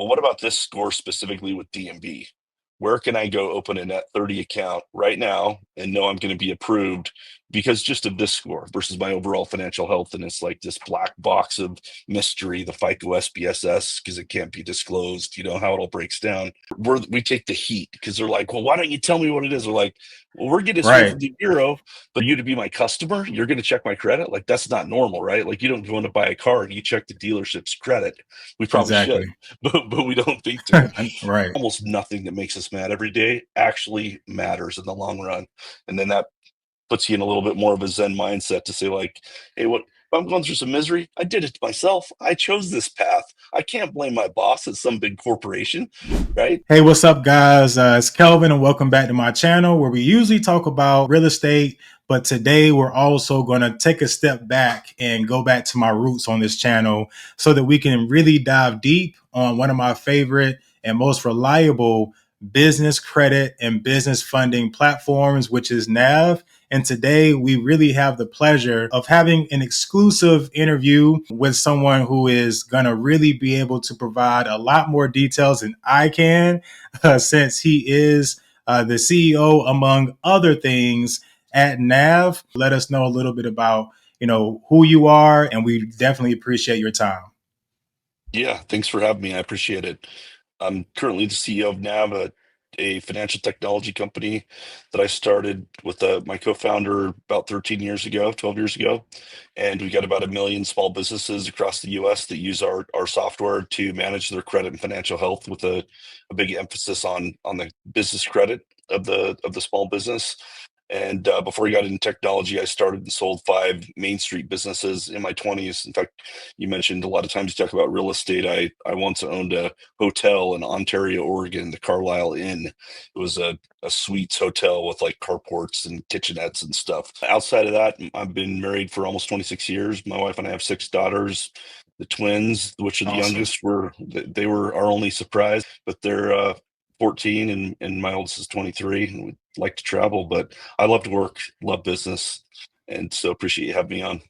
well, what about this score specifically with DMB? Where can I go open a net 30 account right now and know I'm going to be approved because just of this score versus my overall financial health? And it's like this black box of mystery, the FICO SPSS, because it can't be disclosed, how it all breaks down. We take the heat because they're like, well, why don't you tell me what it is? We're like, well, we're getting straight Right. from the bureau, but you to be my customer, you're going to check my credit. Like, that's not normal, right? Like, you don't go in to buy a car and you check the dealership's credit. We probably should, Exactly. but we don't think to. Right. Almost nothing that makes us mad every day actually matters in the long run. And then that puts you in a little bit more of a Zen mindset to say, like, hey, what if I'm going through some misery? I did it myself. I chose this path. I can't blame my boss at some big corporation, right? Hey, what's up, guys? It's Kelvin, and welcome back to my channel where we usually talk about real estate. But today we're also going to take a step back and go back to my roots on this channel so that we can really dive deep on one of my favorite and most reliable business credit and business funding platforms, which is NAV. And today we really have the pleasure of having an exclusive interview with someone who is going to really be able to provide a lot more details than I can, since he is the CEO, among other things, at NAV. Let us know a little bit about, who you are, and we definitely appreciate your time. Yeah, thanks for having me. I appreciate it. I'm currently the CEO of NAV, a financial technology company that I started with my co-founder about 13 years ago, 12 years ago. And we got about 1 million small businesses across the US that use our software to manage their credit and financial health with a big emphasis on the business credit of the small business. And before I got into technology, I started and sold 5 Main Street businesses in my 20s. In fact, you mentioned a lot of times you talk about real estate. I once owned a hotel in Ontario, Oregon, the Carlisle Inn. It was a suites hotel with like carports and kitchenettes and stuff. Outside of that, I've been married for almost 26 years. My wife and I have 6 daughters. The twins, which are the Awesome. youngest, they were our only surprise, but they're 14 and my oldest is 23. And we like to travel, but I love to work, love business, and so appreciate you having me on.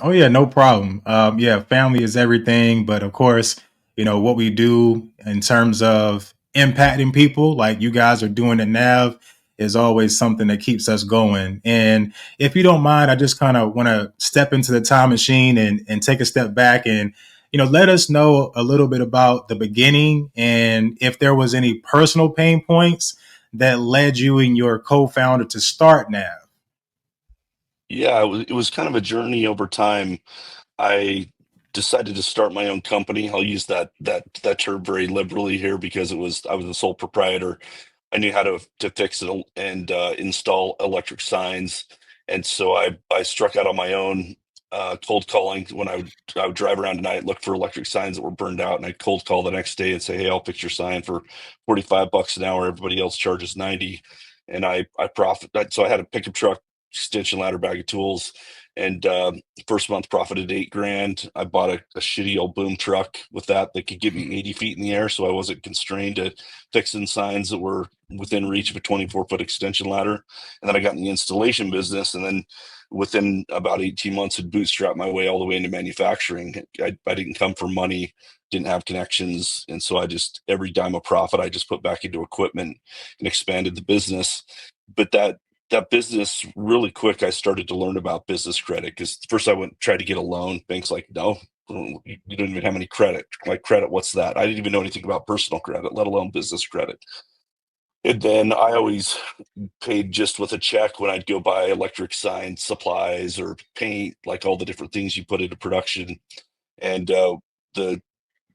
Oh yeah, no problem. Yeah, family is everything, but of course, what we do in terms of impacting people, like you guys are doing at Nav, is always something that keeps us going. And if you don't mind, I just kind of want to step into the time machine and take a step back and let us know a little bit about the beginning and if there was any personal pain points that led you and your co-founder to start Nav. Yeah, it was kind of a journey over time. I decided to start my own company. I'll use that term very liberally here because I was the sole proprietor. I knew how to fix it and install electric signs, and so I struck out on my own, cold calling. When I would drive around at night, look for electric signs that were burned out, and I'd cold call the next day and say, "Hey, I'll fix your sign for $45 an hour. Everybody else charges 90." And I profit. So I had a pickup truck, extension ladder, bag of tools, and first month profited 8 grand. I bought a shitty old boom truck with that could get me 80 feet in the air, so I wasn't constrained to fixing signs that were within reach of a 24-foot extension ladder. And then I got in the installation business, and then within about 18 months had bootstrapped my way all the way into manufacturing. I didn't come from money, didn't have connections, and so I just, every dime of profit I just put back into equipment and expanded the business. But that business, really quick, I started to learn about business credit because first I went try to get a loan. Banks like, no, you don't even have any credit. Like, credit, what's that? I didn't even know anything about personal credit, let alone business credit. And then I always paid just with a check when I'd go buy electric sign supplies or paint, like all the different things you put into production. And the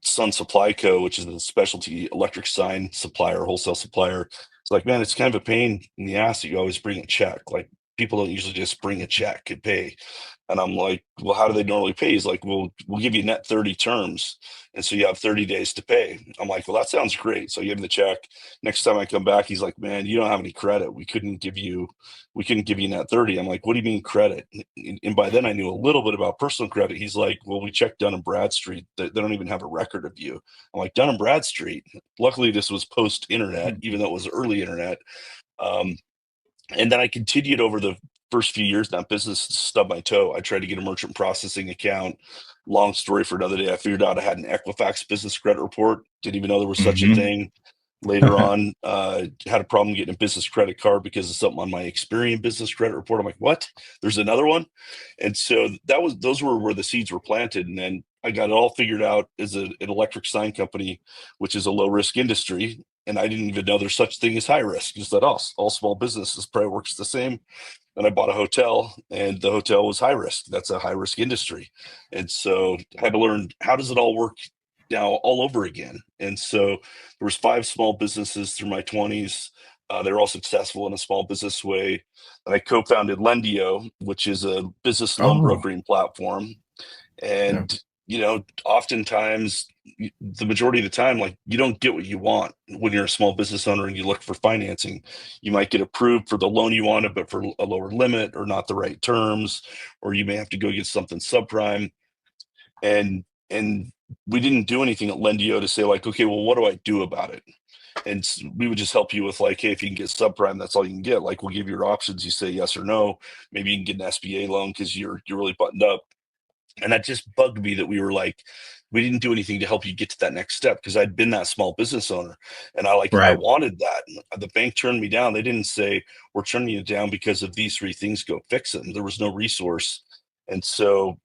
Sun Supply Co., which is a specialty electric sign supplier, wholesale supplier. It's like, man, it's kind of a pain in the ass that you always bring a check. Like, people don't usually just bring a check and pay. And I'm like, well, how do they normally pay? He's like, well, we'll give you net 30 terms. And so you have 30 days to pay. I'm like, well, that sounds great. So I give him the check. Next time I come back, he's like, man, you don't have any credit. We couldn't give you net 30. I'm like, what do you mean credit? And by then I knew a little bit about personal credit. He's like, well, we checked Dun and Bradstreet. They don't even have a record of you. I'm like, Dun and Bradstreet. Luckily, this was post internet, even though it was early internet. Um, and then I continued over the first few years in that business to stub my toe. I tried to get a merchant processing account. long story for another day. I figured out I had an Equifax business credit report. Didn't even know there was such a Hmm. thing. Later on, had a problem getting a business credit card because of something on my Experian business credit report. I'm like, what? There's another one, and so those were where the seeds were planted. And then I got it all figured out as an electric sign company, which is a low risk industry. And I didn't even know there's such thing as high risk. Just that all small businesses probably works the same. Then I bought a hotel, and the hotel was high risk. That's a high risk industry, and so I had to learn how does it all work now all over again. And so there was 5 small businesses through my 20s. They're all successful in a small business way. And I co-founded Lendio, which is a business loan Oh, brokering platform. yeah. And oftentimes, the majority of the time, like, you don't get what you want when you're a small business owner and you look for financing. You might get approved for the loan you wanted, but for a lower limit or not the right terms, or you may have to go get something subprime. And we didn't do anything at Lendio to say, like, okay, well, what do I do about it? And we would just help you with, like, hey, if you can get subprime, that's all you can get. Like, we'll give you your options. You say yes or no. Maybe you can get an SBA loan because you're really buttoned up. And that just bugged me that we were like, we didn't do anything to help you get to that next step, because I'd been that small business owner, and I Right. wanted that. The bank turned me down. They didn't say, we're turning you down because of these 3 things, go fix them. There was no resource. And so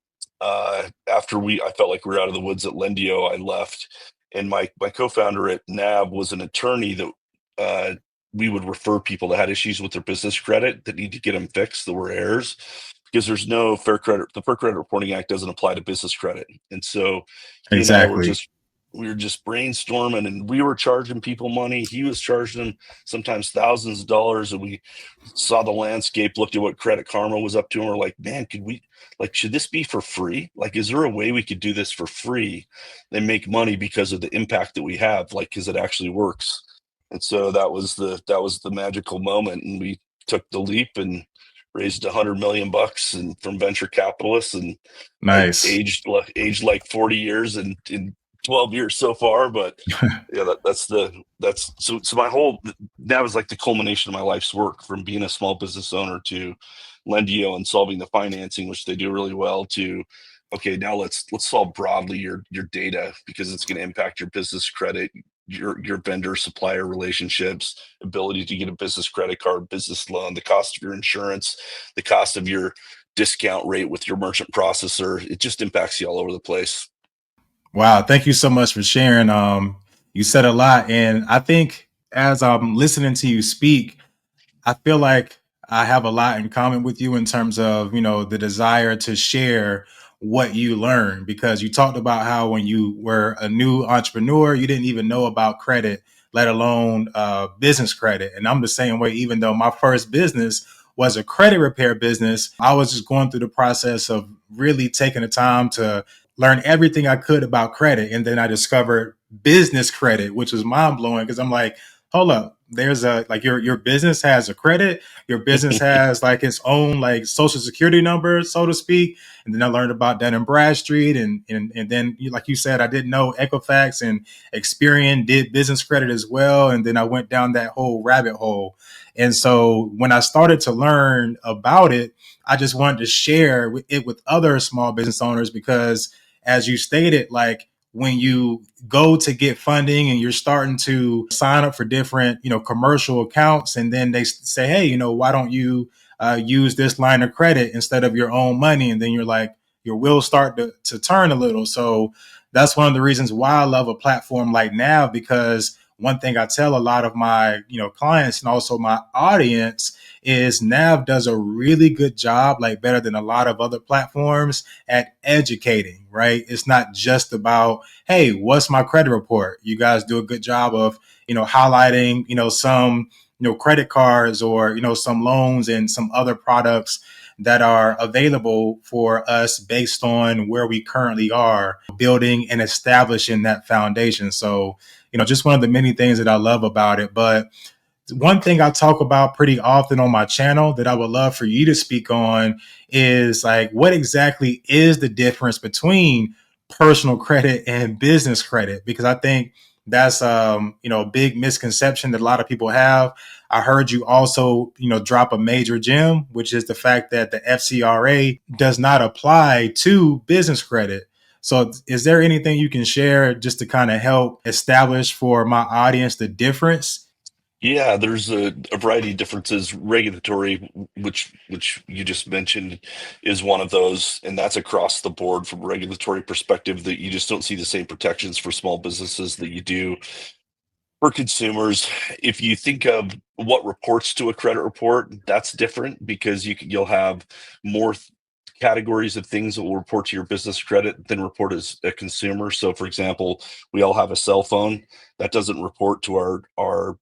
after I felt like we were out of the woods at Lendio, I left. And my co-founder at NAB was an attorney that uh, we would refer people that had issues with their business credit that need to get them fixed, that were errors, because there's no fair credit. The Fair Credit Reporting Act doesn't apply to business credit. And so he and I Exactly. we were just brainstorming, and we were charging people money. He was charging them sometimes thousands of dollars. And we saw the landscape, looked at what Credit Karma was up to, and we're like, man, could we, like, should this be for free? Like, is there a way we could do this for free and make money because of the impact that we have? Like, because it actually works. And so that was the magical moment. And we took the leap and raised 100 million bucks and from venture capitalists. And I Nice. aged like 40 years in 12 years so far. But yeah, that's so my whole, that was like the culmination of my life's work, from being a small business owner to Lendio and solving the financing, which they do really well, to okay, now let's solve broadly your data, because it's going to impact your business credit, your vendor supplier relationships, ability to get a business credit card, business loan, the cost of your insurance, the cost of your discount rate with your merchant processor. It just impacts you all over the place. Wow. Thank you so much for sharing. You said a lot. And I think as I'm listening to you speak, I feel like I have a lot in common with you in terms of, the desire to share what you learn, because you talked about how when you were a new entrepreneur, you didn't even know about credit, let alone business credit. And I'm the same way, even though my first business was a credit repair business, I was just going through the process of really taking the time to learn everything I could about credit. And then I discovered business credit, which was mind blowing, because I'm like, hold up, there's a, like, your business has a credit, your business has like its own like social security number, so to speak. And then I learned about Dun and Bradstreet, and then, like you said, I didn't know Equifax and Experian did business credit as well. And then I went down that whole rabbit hole. And so when I started to learn about it, I just wanted to share it with other small business owners, because as you stated, like, when you go to get funding and you're starting to sign up for different, commercial accounts, and then they say, hey, why don't you use this line of credit instead of your own money? And then you're like, your wheels start to turn a little. So that's one of the reasons why I love a platform like Nav, because one thing I tell a lot of my, clients and also my audience is Nav does a really good job, like better than a lot of other platforms, at educating, right? It's not just about, hey, what's my credit report? You guys do a good job of, highlighting, some, credit cards, or, some loans and some other products that are available for us based on where we currently are building and establishing that foundation. So, just one of the many things that I love about it. But one thing I talk about pretty often on my channel that I would love for you to speak on is, like, what exactly is the difference between personal credit and business credit? Because I think that's a big misconception that a lot of people have. I heard you also, drop a major gem, which is the fact that the FCRA does not apply to business credit. So is there anything you can share just to kind of help establish for my audience the difference? Yeah, there's a variety of differences. Regulatory, which you just mentioned, is one of those, and that's across the board from a regulatory perspective that you just don't see the same protections for small businesses that you do for consumers. If you think of what reports to a credit report, that's different because you'll have more categories of things that will report to your business credit than report as a consumer. So, for example, we all have a cell phone that doesn't report to our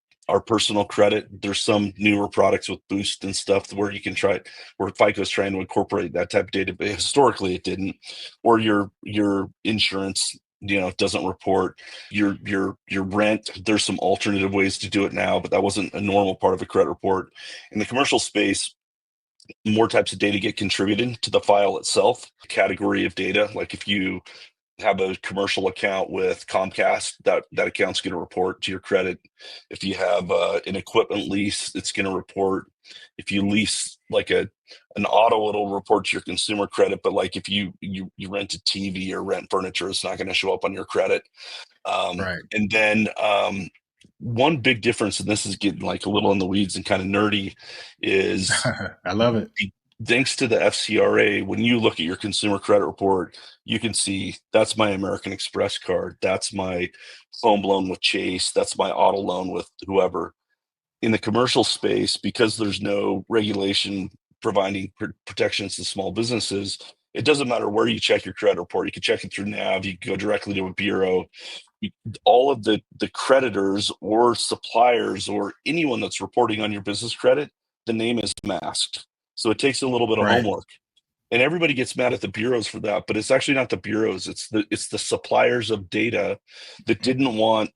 personal credit. There's some newer products with Boost and stuff where you can try, where FICO is trying to incorporate that type of data, but historically it didn't. Or your insurance, doesn't report your rent. There's some alternative ways to do it now, but that wasn't a normal part of a credit report. In the commercial space, more types of data get contributed to the file itself. Category of data, like if you have a commercial account with Comcast, that account's going to report to your credit. If you have an equipment lease, it's going to report. If you lease like an auto, it'll report to your consumer credit. But like if you rent a TV or rent furniture, it's not going to show up on your credit. Right. And then one big difference, and this is getting like a little in the weeds and kind of nerdy, is I love it. thanks to the FCRA, when you look at your consumer credit report, you can see that's my American Express card, that's my home loan with Chase, that's my auto loan with whoever. In the commercial space, because there's no regulation providing protections to small businesses, it doesn't matter where you check your credit report. You can check it through Nav, you can go directly to a bureau. All of the creditors or suppliers or anyone that's reporting on your business credit, the name is masked. So it takes a little bit of Right. homework. And everybody gets mad at the bureaus for that, but it's actually not the bureaus. It's the suppliers of data that didn't want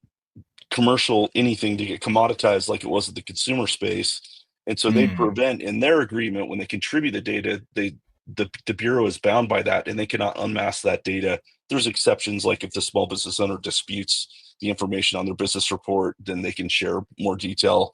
commercial anything to get commoditized like it was in the consumer space. And so they Mm, prevent in their agreement when they contribute the data, the bureau is bound by that and they cannot unmask that data. There's exceptions, like if the small business owner disputes the information on their business report, then they can share more detail.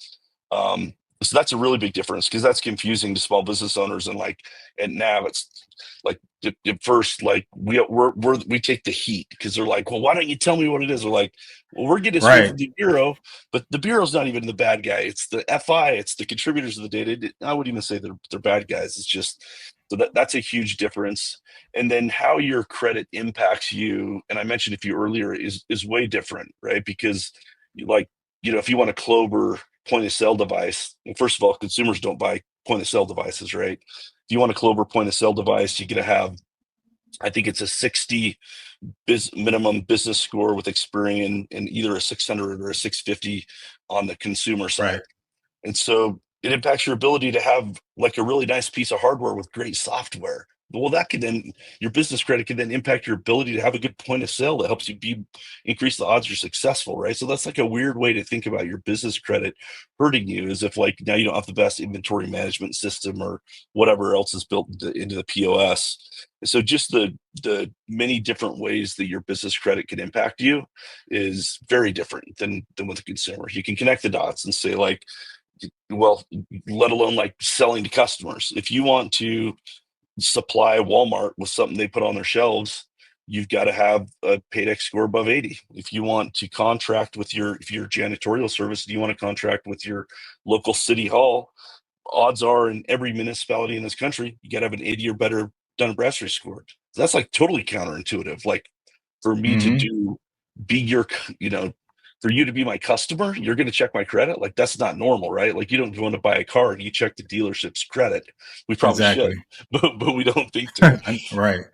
Um, so that's a really big difference because that's confusing to small business owners. And like at NAV, it's like at first, like we take the heat because they're like, well, why don't you tell me what it is? We're like, well, we're getting it straight right. from the bureau, but the bureau's not even the bad guy. It's the FI. It's the contributors of the data. I wouldn't even say they're bad guys. It's just so that's a huge difference. And then how your credit impacts you, and I mentioned a few earlier, is way different, right? Because like if you want a Clover point of sale device, well, first of all, consumers don't buy point of sale devices, right? If you want a Clover point of sale device, you got to have, I think it's a 60 minimum business score with Experian and either a 600 or a 650 on the consumer side. Right. And so it impacts your ability to have like a really nice piece of hardware with great software. Well, that could then, your business credit can then impact your ability to have a good point of sale that helps you increase the odds you're successful, right? So that's like a weird way to think about your business credit hurting you, is if like now you don't have the best inventory management system or whatever else is built into the POS. So just the many different ways that your business credit can impact you is very different than with a consumer. You can connect the dots and say like, well, let alone like selling to customers. If you want to supply Walmart with something they put on their shelves, you've got to have a Paydex score above 80. If you want to contract with if your janitorial service, do you want to contract with your local city hall, odds are in every municipality in this country, you got to have an 80 or better Dun& Bradstreet score. So that's like totally counterintuitive. Like for me to Hmm. be your, for you to be my customer, you're going to check my credit. Like that's not normal, right? Like you don't want to buy a car and you check the dealership's credit. We probably Exactly. should, but we don't think to. Right.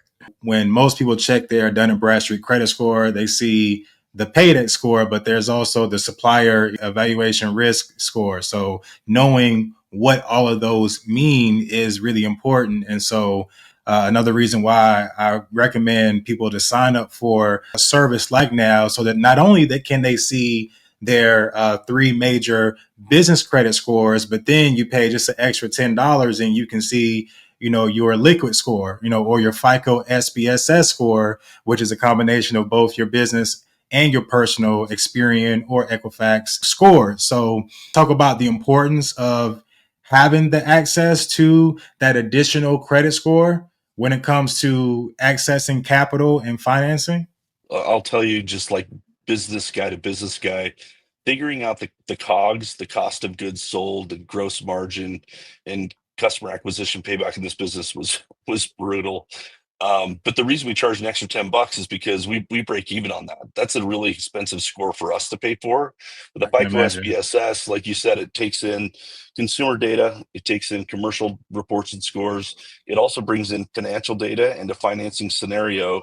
When most people check their Dun& and Bradstreet credit score, they see the paydex score, but there's also the supplier evaluation risk score. So knowing what all of those mean is really important. And so another reason why I recommend people to sign up for a service like Now, so that not only that can they see their three major business credit scores, but then you pay just an extra $10 and you can see your liquid score, or your FICO SPSS score, which is a combination of both your business and your personal Experian or Equifax score. So talk about the importance of having the access to that additional credit score when it comes to accessing capital and financing? I'll tell you, just like business guy to business guy, figuring out the COGS, the cost of goods sold, and gross margin, and customer acquisition payback in this business was brutal. But the reason we charge an extra $10 is because we break even on that. That's a really expensive score for us to pay for. With I the can FICO imagine. SPSS, like you said, it takes in consumer data, it takes in commercial reports and scores. It also brings in financial data and a financing scenario.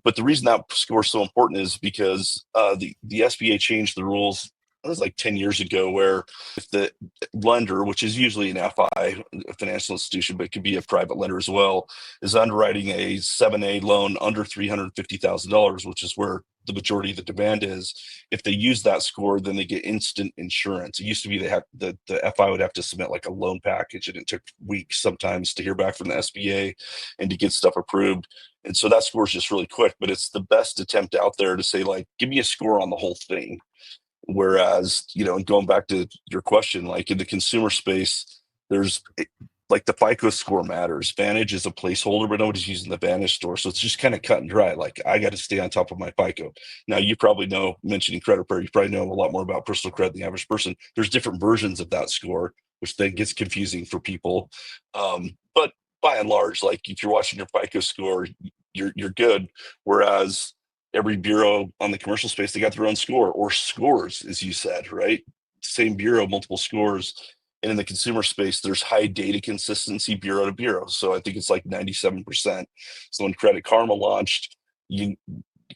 But the reason that score is so important is because the SBA changed the rules. It was like 10 years ago, where if the lender, which is usually an FI, a financial institution, but it could be a private lender as well, is underwriting a 7A loan under $350,000, which is where the majority of the demand is. If they use that score, then they get instant insurance. It used to be they had the FI would have to submit like a loan package, and it took weeks sometimes to hear back from the SBA and to get stuff approved. And so that score is just really quick, but it's the best attempt out there to say, like, give me a score on the whole thing. Whereas, and going back to your question, like in the consumer space, there's like the FICO score matters. Vantage is a placeholder, but nobody's using the Vantage store. So it's just kind of cut and dry. Like, I got to stay on top of my FICO. Now, you probably know, mentioning credit repair, you probably know a lot more about personal credit than the average person. There's different versions of that score, which then gets confusing for people. But by and large, like if you're watching your FICO score, you're good. Whereas every bureau on the commercial space, they got their own score, or scores, as you said, right? Same bureau, multiple scores. And in the consumer space, there's high data consistency bureau to bureau. So I think it's like 97%. So when Credit Karma launched, you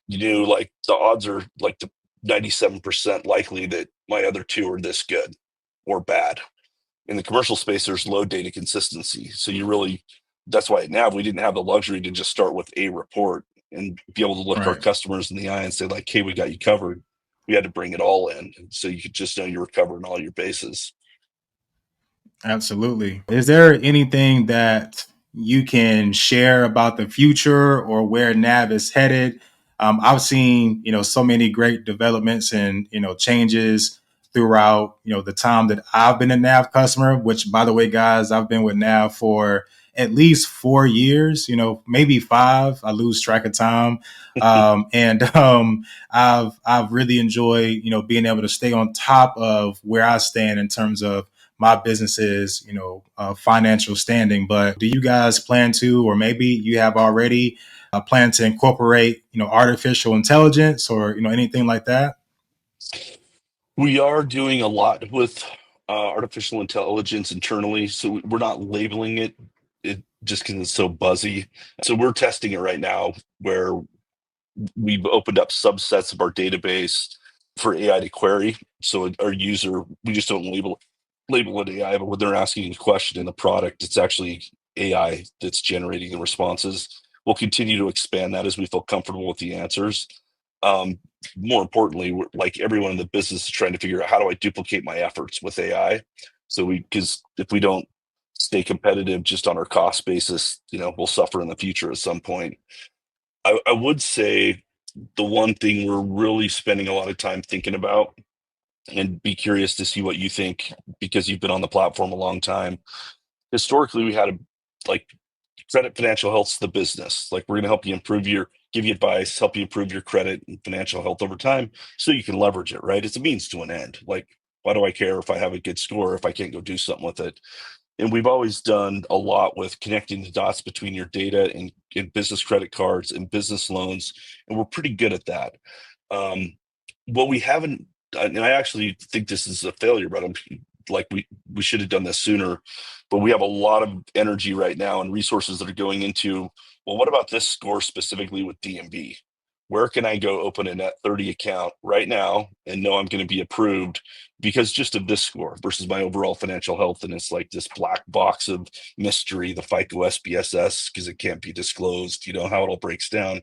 you knew like the odds are like the 97% likely that my other two are this good or bad. In the commercial space, there's low data consistency. So that's why at NAV we didn't have the luxury to just start with a report and be able to look our Right. customers in the eye and say, like, hey, we got you covered. We had to bring it all in so you could just know you were covering all your bases. Absolutely. Is there anything that you can share about the future or where NAV is headed? I've seen, so many great developments and, changes throughout, the time that I've been a NAV customer, which by the way, guys, I've been with NAV for at least 4 years, maybe five. I lose track of time. And I've really enjoyed, being able to stay on top of where I stand in terms of my business's, financial standing. But do you guys plan to, or maybe you have already plan to incorporate, artificial intelligence or, anything like that? We are doing a lot with artificial intelligence internally. So we're not labeling it just because it's so buzzy. So we're testing it right now, where we've opened up subsets of our database for AI to query. So our user, we just don't label it AI, but when they're asking a question in the product, it's actually AI that's generating the responses. We'll continue to expand that as we feel comfortable with the answers. Um, More importantly, like everyone in the business is trying to figure out, how do I duplicate my efforts with AI? Because if we don't stay competitive just on our cost basis, we'll suffer in the future at some point. I would say the one thing we're really spending a lot of time thinking about, and be curious to see what you think because you've been on the platform a long time. Historically, we had like credit financial health's the business. Like, we're going to help you give you advice, help you improve your credit and financial health over time so you can leverage it, right? It's a means to an end. Like, why do I care if I have a good score if I can't go do something with it? And we've always done a lot with connecting the dots between your data and business credit cards and business loans. And we're pretty good at that. What we haven't, and I actually think this is a failure, but I'm like, we should have done this sooner. But we have a lot of energy right now and resources that are going into, well, what about this score specifically with DMB? Where can I go open a net 30 account right now and know I'm going to be approved because just of this score versus my overall financial health? And it's like this black box of mystery, the FICO SPSS, because it can't be disclosed, how it all breaks down.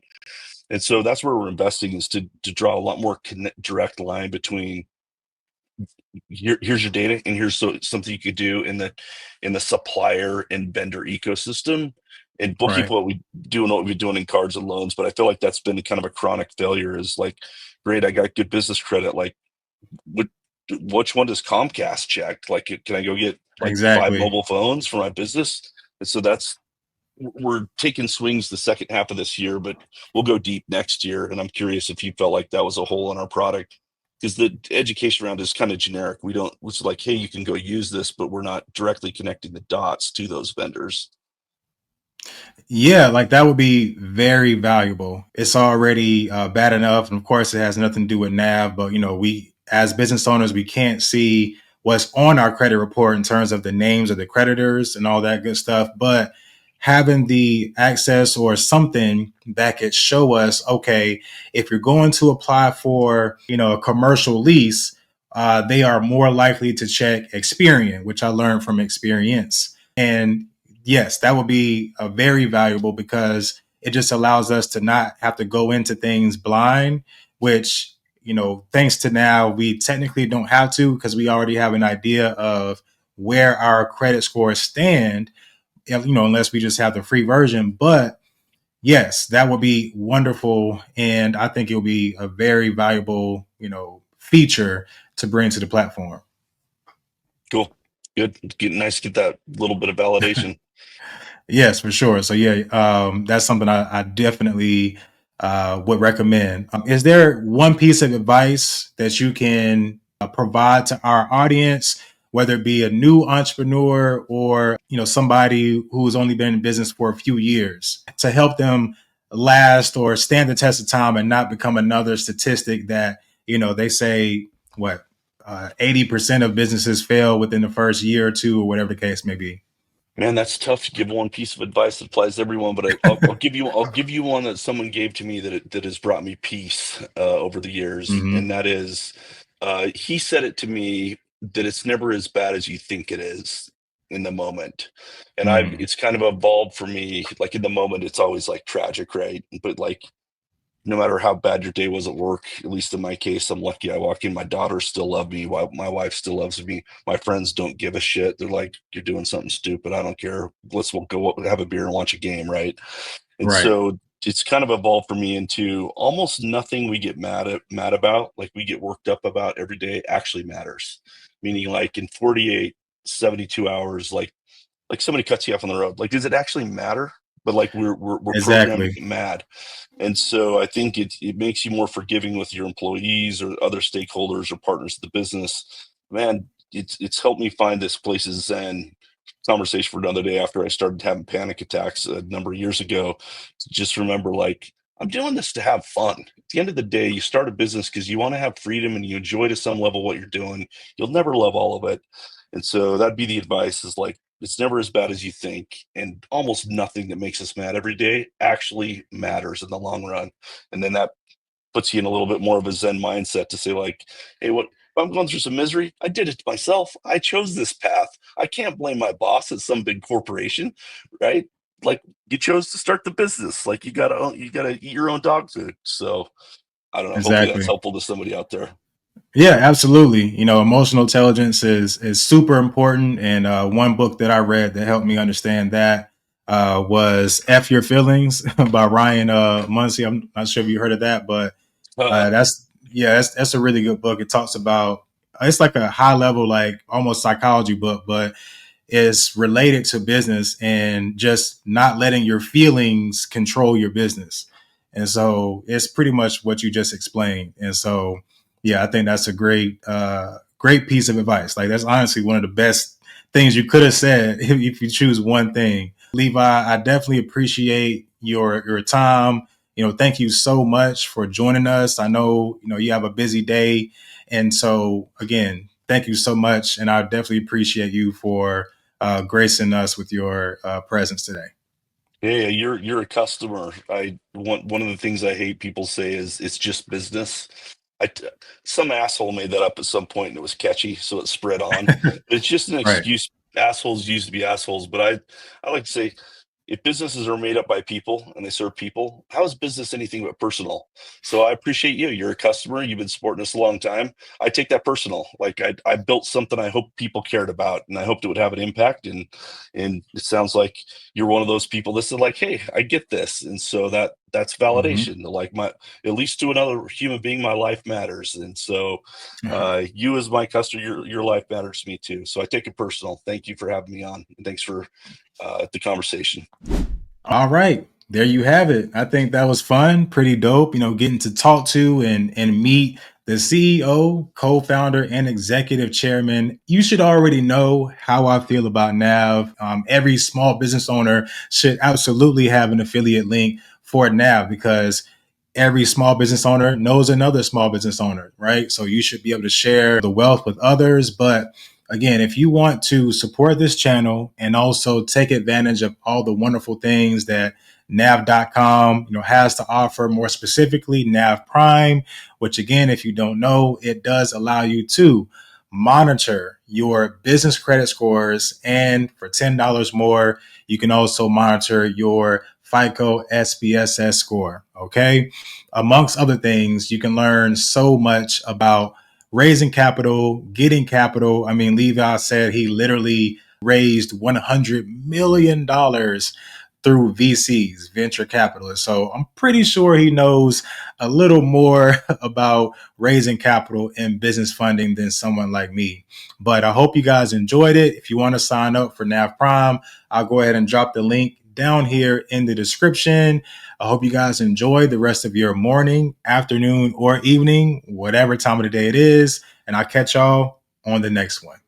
And so that's where we're investing, is to draw a lot more direct line between here's your data and here's something you could do in the supplier and vendor ecosystem, and we'll keep Right. what we do and what we've been doing in cards and loans. But I feel like that's been kind of a chronic failure. Is like, great, I got good business credit, like what which one does Comcast check? Like, can I go get like five Exactly. mobile phones for my business? And so that's we're taking swings the second half of this year, but we'll go deep next year. And I'm curious if you felt like that was a hole in our product, because the education around is kind of generic. We don't, it's like, hey, you can go use this, but we're not directly connecting the dots to those vendors. Yeah, like that would be very valuable. It's already bad enough, and of course, it has nothing to do with NAV. But we as business owners, we can't see what's on our credit report in terms of the names of the creditors and all that good stuff. But having the access or something that could show us, okay, if you're going to apply for a commercial lease, they are more likely to check Experian, which I learned from Experience. And yes, that would be a very valuable because it just allows us to not have to go into things blind, which, thanks to now, we technically don't have to because we already have an idea of where our credit scores stand, unless we just have the free version. But yes, that would be wonderful. And I think it'll be a very valuable, feature to bring to the platform. Cool. Good. Nice to get that little bit of validation. Yes, for sure. So yeah, that's something I definitely would recommend. Is there one piece of advice that you can provide to our audience, whether it be a new entrepreneur or somebody who's only been in business for a few years, to help them last or stand the test of time and not become another statistic that they say what 80% of businesses fail within the first year or two or whatever the case may be? Man, that's tough to give one piece of advice that applies to everyone, but I'll give you one that someone gave to me that has brought me peace over the years, Hmm. and that is, he said it to me that it's never as bad as you think it is in the moment, and I've Mm, it's kind of evolved for me. Like in the moment, it's always like tragic, right? But like no matter how bad your day was at work, at least in my case, I'm lucky I walk in, my daughters still love me, my wife still loves me, my friends don't give a shit. They're like, you're doing something stupid, I don't care, let's go have a beer and watch a game, right? And right. so it's kind of evolved for me into almost nothing we get mad about, like we get worked up about every day, actually matters. Meaning like in 48, 72 hours, like somebody cuts you off on the road, like does it actually matter? But like we're programmed to Exactly. get mad. And so I think it makes you more forgiving with your employees or other stakeholders or partners of the business. Man, it's helped me find this place of zen. Conversation for another day. After I started having panic attacks a number of years ago, to just remember like I'm doing this to have fun. At the end of the day, you start a business because you want to have freedom and you enjoy to some level what you're doing. You'll never love all of it. And so that'd be the advice is like it's never as bad as you think, and almost nothing that makes us mad every day actually matters in the long run. And then that puts you in a little bit more of a zen mindset to say like, hey, what if I'm going through some misery? I did it myself. I chose this path. I can't blame my boss at some big corporation, right? Like you chose to start the business. Like you gotta eat your own dog food. So I don't know. Hopefully that's Exactly. helpful to somebody out there. Yeah, absolutely. Emotional intelligence is super important. And one book that I read that helped me understand that was "F Your Feelings" by Ryan Muncie. I'm not sure if you heard of that, but that's a really good book. It talks about it's like a high level, like almost psychology book, but is related to business and just not letting your feelings control your business. And so it's pretty much what you just explained. And so, yeah, I think that's a great piece of advice. Like that's honestly one of the best things you could have said if you choose one thing. Levi, I definitely appreciate your time. Thank you so much for joining us. I know, you have a busy day. And so again, thank you so much. And I definitely appreciate you for gracing us with your presence today. Yeah, you're a customer. I one of the things I hate people say is it's just business. I t- some asshole made that up at some point and it was catchy, so it spread on. But it's just an Right. excuse. Assholes used to be assholes, but I like to say if businesses are made up by people and they serve people, how is business anything but personal? So I appreciate you. You're a customer. You've been supporting us a long time. I take that personal. Like I built something I hope people cared about, and I hoped it would have an impact. And it sounds like you're one of those people that said like, hey, I get this, and so that's Hmm. validation. Like my at least to another human being, my life matters, and so you as my customer, your life matters to me too. So I take it personal. Thank you for having me on, and thanks for the conversation. All right. There you have it. I think that was fun, pretty dope, getting to talk to and meet the CEO, co-founder, and executive chairman. You should already know how I feel about Nav. Every small business owner should absolutely have an affiliate link for Nav because every small business owner knows another small business owner, right? So you should be able to share the wealth with others. But again, if you want to support this channel and also take advantage of all the wonderful things that nav.com has to offer, more specifically Nav Prime, which again, if you don't know, it does allow you to monitor your business credit scores, and for $10 more you can also monitor your FICO SPSS score. Okay, amongst other things, you can learn so much about raising capital, getting capital. I mean, Levi said he literally raised $100 million through VCs, venture capitalists. So I'm pretty sure he knows a little more about raising capital and business funding than someone like me. But I hope you guys enjoyed it. If you want to sign up for Nav Prime, I'll go ahead and drop the link down here in the description. I hope you guys enjoy the rest of your morning, afternoon, or evening, whatever time of the day it is. And I'll catch y'all on the next one.